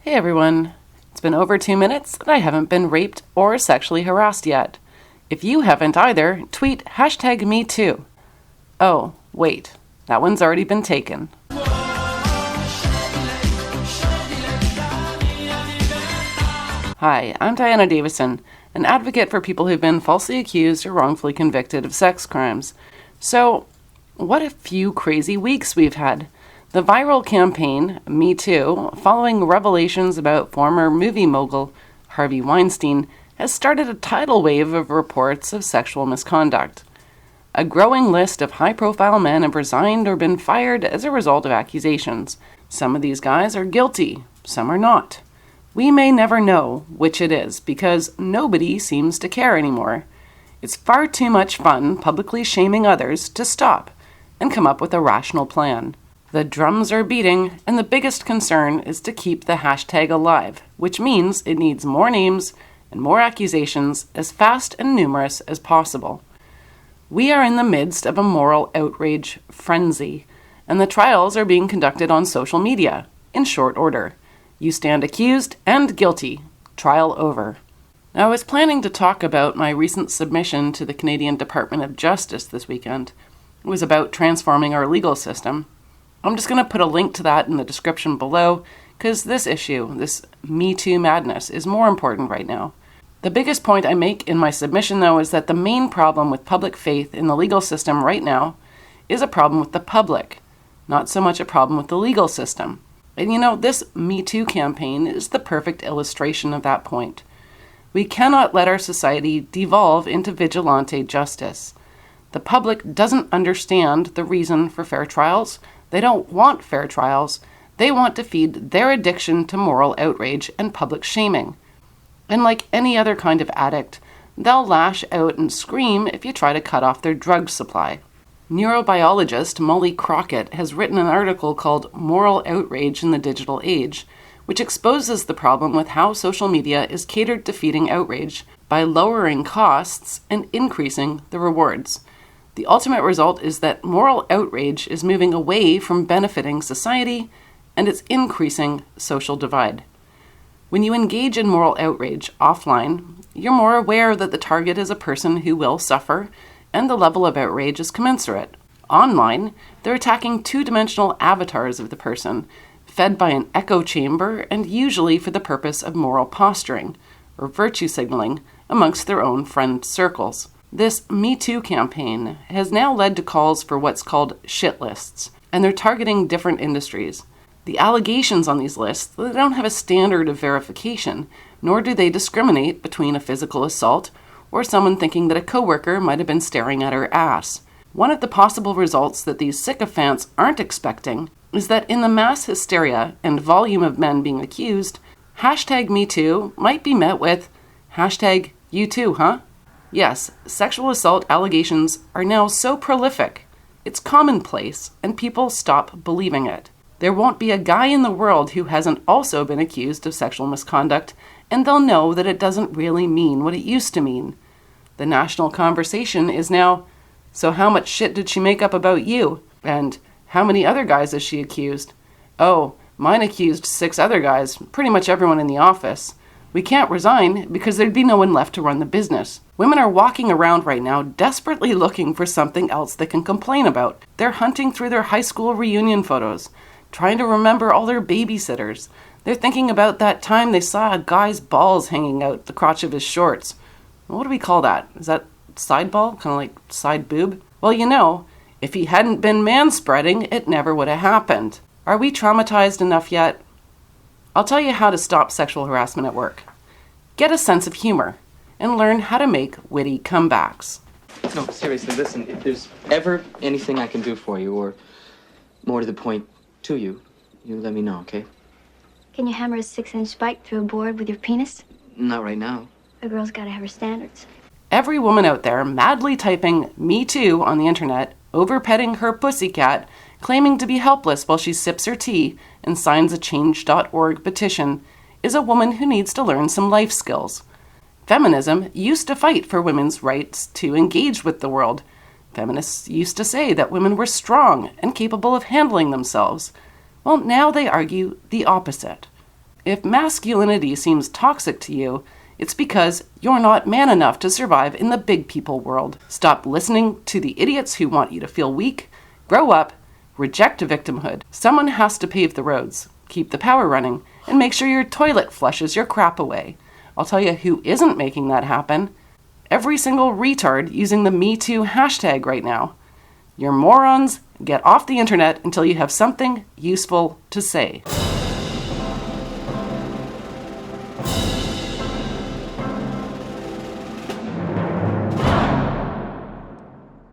Hey everyone, it's been over 2 minutes and I haven't been raped or sexually harassed yet. If you haven't either, tweet #MeToo. Oh, wait, that one's already been taken. Hi, I'm Diana Davison, an advocate for people who've been falsely accused or wrongfully convicted of sex crimes. So, what a few crazy weeks we've had. The viral campaign, Me Too, following revelations about former movie mogul Harvey Weinstein, has started a tidal wave of reports of sexual misconduct. A growing list of high-profile men have resigned or been fired as a result of accusations. Some of these guys are guilty, some are not. We may never know which it is because nobody seems to care anymore. It's far too much fun publicly shaming others to stop and come up with a rational plan. The drums are beating, and the biggest concern is to keep the hashtag alive, which means it needs more names and more accusations as fast and numerous as possible. We are in the midst of a moral outrage frenzy, and the trials are being conducted on social media, in short order. You stand accused and guilty. Trial over. Now, I was planning to talk about my recent submission to the Canadian Department of Justice this weekend. It was about transforming our legal system. I'm just going to put a link to that in the description below, because this issue, this Me Too madness, is more important right now. The biggest point I make in my submission, though, is that the main problem with public faith in the legal system right now is a problem with the public, not so much a problem with the legal system. And this Me Too campaign is the perfect illustration of that point. We cannot let our society devolve into vigilante justice. The public doesn't understand the reason for fair trials. They don't want fair trials. They want to feed their addiction to moral outrage and public shaming. And like any other kind of addict, they'll lash out and scream if you try to cut off their drug supply. Neurobiologist Molly Crockett has written an article called Moral Outrage in the Digital Age, which exposes the problem with how social media is catered to feeding outrage by lowering costs and increasing the rewards. The ultimate result is that moral outrage is moving away from benefiting society, and it's increasing social divide. When you engage in moral outrage offline, you're more aware that the target is a person who will suffer, and the level of outrage is commensurate. Online, they're attacking two-dimensional avatars of the person, fed by an echo chamber and usually for the purpose of moral posturing, or virtue signaling, amongst their own friend circles. This Me Too campaign has now led to calls for what's called shit lists, and they're targeting different industries. The allegations on these lists, they don't have a standard of verification, nor do they discriminate between a physical assault or someone thinking that a coworker might have been staring at her ass. One of the possible results that these sycophants aren't expecting is that in the mass hysteria and volume of men being accused, #MeToo might be met with #You too, huh? Yes, sexual assault allegations are now so prolific, it's commonplace, and people stop believing it. There won't be a guy in the world who hasn't also been accused of sexual misconduct, and they'll know that it doesn't really mean what it used to mean. The national conversation is now, so how much shit did she make up about you? And how many other guys is she accused? Oh, mine accused 6 other guys, pretty much everyone in the office. We can't resign because there'd be no one left to run the business. Women are walking around right now desperately looking for something else they can complain about. They're hunting through their high school reunion photos, trying to remember all their babysitters. They're thinking about that time they saw a guy's balls hanging out the crotch of his shorts. What do we call that? Is that side ball? Kind of like side boob? Well, if he hadn't been manspreading, it never would have happened. Are we traumatized enough yet? I'll tell you how to stop sexual harassment at work. Get a sense of humor and learn how to make witty comebacks. No, seriously, listen, if there's ever anything I can do for you, or more to the point, to you, you let me know, okay? Can you hammer a 6-inch spike through a board with your penis? Not right now. A girl's gotta have her standards. Every woman out there madly typing Me Too on the internet, over-petting her pussycat, claiming to be helpless while she sips her tea and signs a change.org petition, is a woman who needs to learn some life skills. Feminism used to fight for women's rights to engage with the world. Feminists used to say that women were strong and capable of handling themselves. Well, now they argue the opposite. If masculinity seems toxic to you, it's because you're not man enough to survive in the big people world. Stop listening to the idiots who want you to feel weak. Grow up. Reject victimhood. Someone has to pave the roads, keep the power running, and make sure your toilet flushes your crap away. I'll tell you who isn't making that happen. Every single retard using the #MeToo hashtag right now. You're morons. Get off the internet until you have something useful to say.